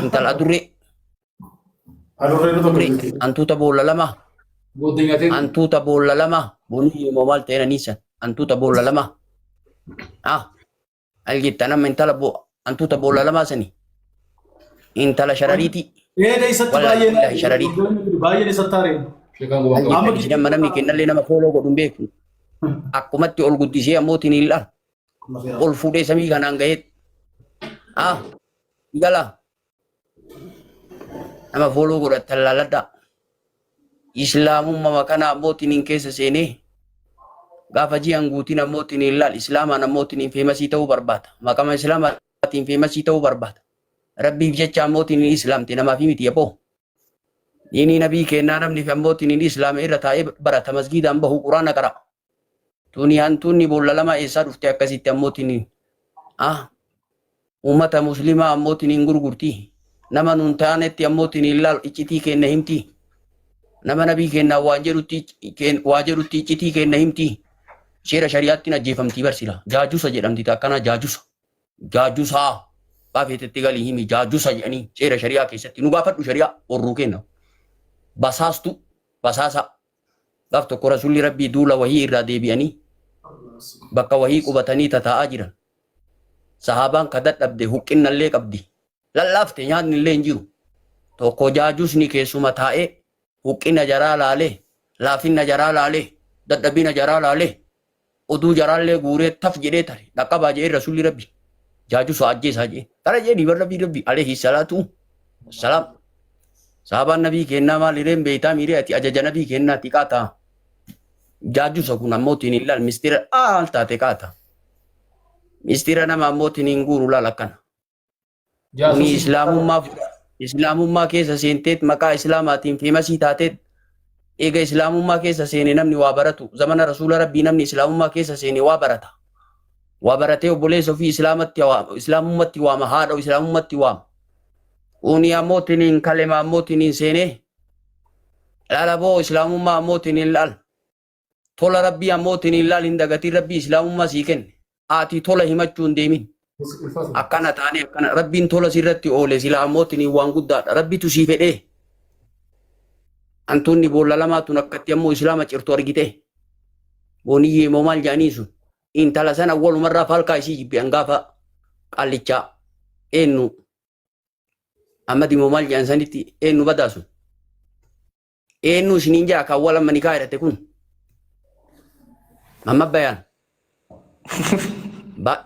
intala adurree Adurree nu adurree tolchu. hantuuta boolla lama Guddingatiin hantuuta boolla lama bonii moo maal ta'e naniisan hantuuta boolla lama ah algitta nama intala hantuuta boolla lama sani intala sharariiti Eeda isatti wallahi billahi sharariiti baay'een isatti haareen. sheekan gubaan qabu. Amma algitta nama namni kennallee nama fooloo godhun beeku akkumatti ol guddisee ammootiin hin laal ol fuudhee samii kanaan gaheet ah gala nama fooloo godhatan laaladda islaamummaa kana ammootiin hin keessa seenee gaafa ji'an guutiin ammootiin hin laal islaamaan ammootiin hin feemasii ta'uu barbaada maqama islaamaatiin feemasii ta'uu barbaada rabbiif jecha ammootiin hin islaamte namaaf miti yaboo diinii nabii kennaa namni fi ammootiin hin islaame irra taa'ee barata masgiidaan bahu quraana qara tunni boolla lama eessaa dhufte akkasitti ammootiin ah ummata muslimaa ammootiin hin gurgurtii nama nun taanetti ammootiin hin laal iccitii kenna himtii nama nabii kennaa waan jedhutti iccitii kenna himtii seera shari'aatti ajjeefamtii barsila jaajusa jedhamti akkana jaajusaa baafeetetti galii himi jaajusa jedhanii seera shari'aa keessatti nu gaafadhu shari'aa warruu kenna basaastu basaasa gaaf tokko rasuulli rabbii duula wahii irraa deebi'anii bakka wahii qubatanii tataa'aa jiran sahaabaan ka dadhabde huqqinnallee qabdi lallaafte nyaanni illee hin jiru tokko jaajusni keessuma taa'ee huqqina jaraa laalee laafinna jaraa laalee dadhabina jaraa laalee oduu jaraallee guuree taf jedhee tare dhaqqabaa jedhee rasuulli rabbi jaajusa ajjeesaa jedhee tara jedhee dhiibar rabbi alayhi salaatu salaam sahabaan nabii kennaa maalireen beeytaa miiree ati ajaja nabii kennaa xiqqaataa jaajusa kun ammootiin hin laal mistira aal taate qaata mistira nama ammootiin hin guuru laal akkana kuni islaamummaa keessa seenteet maqaa islaamaatiin feemasii taateet eega islaamummaa keessa seene namni waa baratu zamana rasuula rabbii namni islaamummaa keessa seene waa barata waa baratee obboleessa ofii islaamummatti waama haadha islaamummatti waama kuni ammootiin kalema ammootiin seene laalaboo islaamummaa ammootiin laal tola rabbii ammootiin laal hin dagatiin rabbii islaamummaa sii kenne ati tola himachuu hin deemin akkana taane akkana rabbiin tola sirratti oole sila ammootiin waan guddaadha rabbitu sii fedhee antuunni boolla lamaatun akkatti ammoo islaama cirtu argite boniyyee moo maal jedhanii sun intala sana walumarraa falkaa isii jibbe angaafa qallichaa eenyu ammadi moo maal jedhan sanitti eenyu badaa sun eenyu isiniin jaa kan wal amma nikaa hidhate kun amma bayaan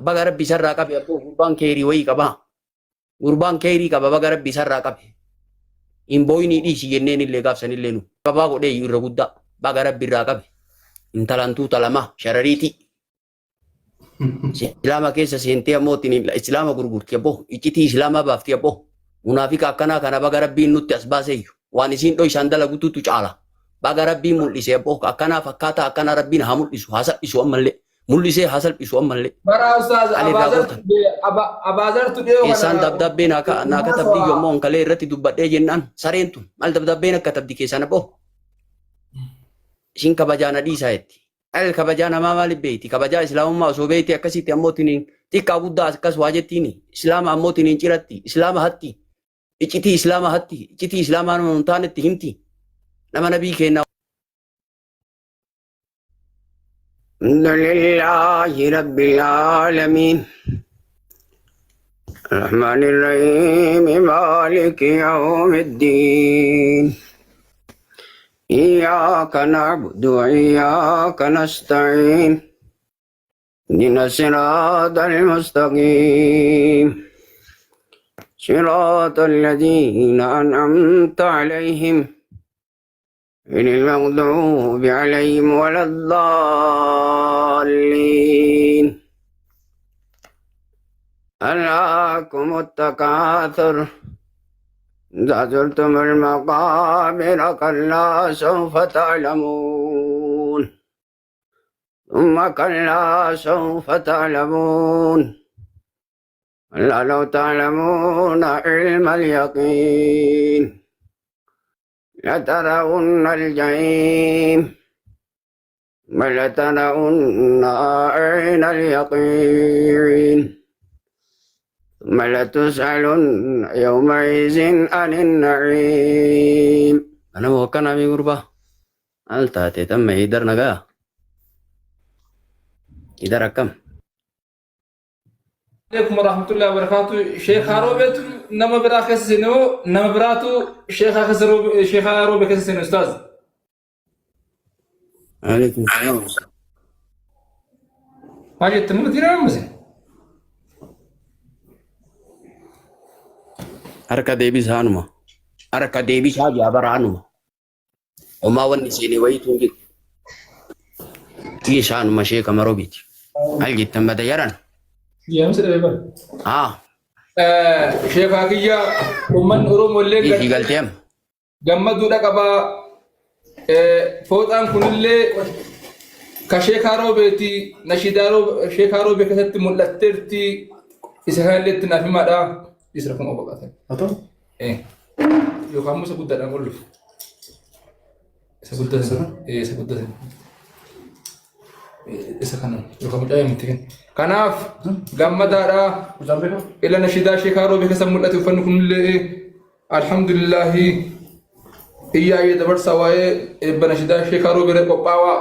baga rabbi sarraa qabe abboo gurbaan keerii wayii qabaa gurbaan keerii qaba baga rabbi sarraa qabe in booyinii dhiisi jenneen illee gaafsanillee nu qabaa godhee irra guddaa baga rabbi irraa qabe intalantuuta lama sharariiti islaama keessa seentee ammootiin islaama gurgurti abboo iccitii islaama baafti abboo munaafika akkanaa kana baga rabbiin nutti as baaseeyyu waan isiin dhoysaan dalagututu caala baga rabbiin mul'ise abboo akkanaa fakkaataa akkanaa rabbiin haa mul'isu haa salphisu ammallee mul'isee haa salphisu ammallee Bara Ustaaz Abaazartu dhiyoo keessaan dabdabbee naa katabdii yommuu onkalee irratti dubbadhee jennaan sareen tun maal dabdabbeen akka tabdi keessan abboo isin kabajaa na dhiisaa jetti al kabajaa namaa maaliif beeyti kabajaa islaamummaa osoo beeyti akkasitti ammootiin xiqqaa guddaa akkas waa jettiin islaama ammootiin ciratti islaama hatti iccitii islaama hatti iccitii islaamaa nama hin taanetti himti nama nabii kennaa الحمد لله رب العالمين الرحمن الرحيم مالك يوم الدين إياك نعبد وإياك نستعين اهدنا الصراط المستقيم صراط الذين أنعمت عليهم غير المغضوب عليهم ولا الضالين ألهاكم التكاثر إذا زرتم المقابر كلا سوف تعلمون ثم كلا سوف تعلمون كلا لو تعلمون علم اليقين لترون الجحيم ولترون عين اليقين لا تسألن يومئذ عن النعيم. أنا موكل نبي قربا. هل تاتي تم إدر نجا؟ إدر كم؟ عليكم ورحمة الله وبركاته. شيخ هاروبيت نما برا خسنو نما براتو شيخ هاروبي خسنو أستاذ. عليكم السلام. ما جت من دينا مزه. harka deebisaanuma harka deebisaa jaabaraanuma homaa wanni seene wayituu jiru isaanuma sheeka maroobiti al jettan bada yaran يا مسر بيبر. شيخ هاكيا ومن أروم ولا ii galteem جمدوا لك أبا فوت أن كل اللي كشيخ هاروبيتي نشيدارو شيخ هاروبي كتبت ملترتي إسهال لتنا في ماذا يسرقون أبو قاتل. Atau? Yo kamu sebut dah aku dulu. Sebut dah sana. Sebut dah sana. Sekarang. Yo kamu cakap yang penting. Kanaf, gamma darah. Sampai kau? Ila nashida shekaro bika samulati ufan kulle. Alhamdulillah. Iya iya dabar sawaye. Ibn nashida shekaro bika kopawa.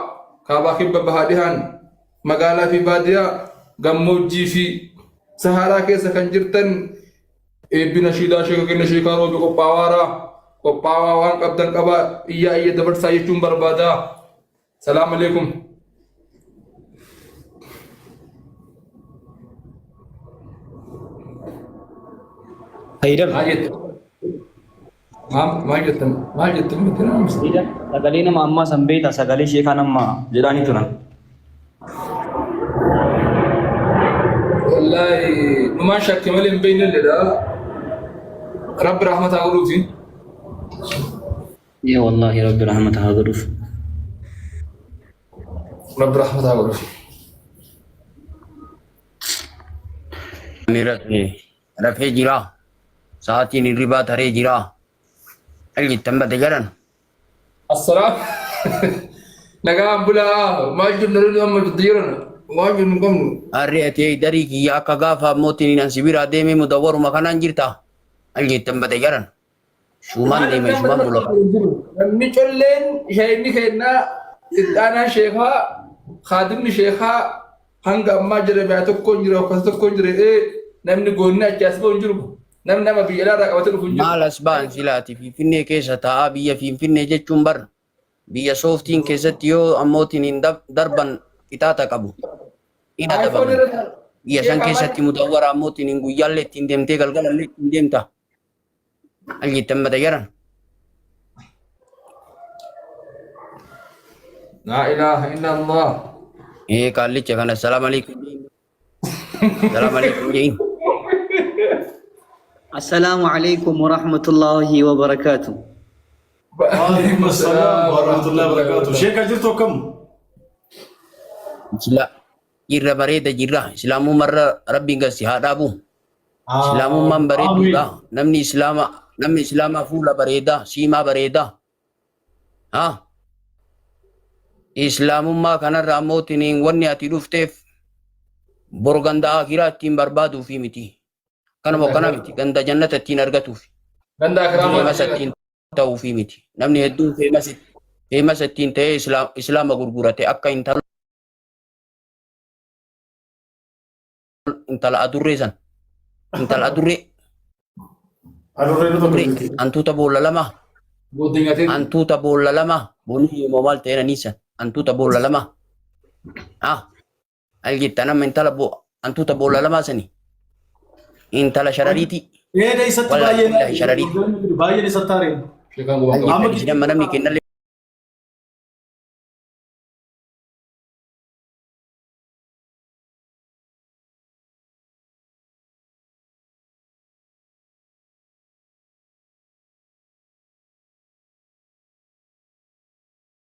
Kabakib bahadihan. Magala fi badia. Gammoji fi Sahara ke sakanjirtan. Ibn Shida Sheikh Kina Shikaro Biko Pawara, Kopawan Kaptan Kaba, Iya Iya dapat saya tumbar bada. Assalamualaikum. Haidar, Majid. Majid mungkin am. Haidar, sagalee nama ammaa san beektaa sagalee sheekaa nama jedhanii turan. Wallahi, numan shakki malee hin beekne illee Rabbi rahmata godhuufi. Yaa wallaahi rabbi rahmata haa godhuuf. Rabbi rahmata godhuufi. ni rafee jira sa'aatiin hirribaa taree jira al jettan bada yaran Assalam. Nagaan bulaa maal jennu nuti amma jijjiirana. Maal jennu qabnu. harri ati darii kiyya akka gaafa mootiin an sibira deemee mudawwaruma kanaan jirta al jettan bada yaran shumaan deeme shumaan bula Namni colleen shayinni kennaa iddaanaa sheekaa kaadimni sheekaa hanga ammaa jira biyya tokko hin jiru akkasa tokko hin jire namni goonni achi as ba'u hin jiru namni nama biyya alaa qabatee dhufu hin jiru. maal as ba'an silaati finfinnee keessa taa'aa biyya finfinnee jechuun bar biyya sooftiin keessatti yoo ammootiin hin darban qixaata qabu ina dabalan biyya san keessatti mudawwara ammootiin hin guyyaallee ittiin deemtee galgalallee ittiin deemta al jettan bada yaran La ilaha illallah. kaallicha kana salaam alaikum jein Assalamualaikum warahmatullahi wabarakatuh. Waalaikumsalam warahmatullahi wabarakatuh. Sheikh jirtu kam? sila jirra bareeda jirra islaamummarra rabbiin gasi haa dhaabu islaamummaan bareeduudha namni islaamaa fuula bareeda siimaa bareeda islaamummaa kanarra ammootiin wanni ati dhufteef bor ganda akiraa ittiin barbaaduufi miti kanuma kana miti ganda jannata ittiin argatuufi Ganda akiramaa. feemasa ittiin ta'uufi miti namni hedduun feemasa ittiin ta'ee islaama gurgurate akka intala adurree san intala adurree Adurree nu tokko. antuuta boolla lama Guutiin gatiin. antuuta boolla lama boonii immoo maal ta'e naniisan antuuta boolla lama al jetta nama antuuta boolla lama sani intala sharariiti Eeda isatti Wallahi, shararii. baay'een isatti haareen. Sheekaan gubaa qabu. Amma jedhama namni kennallee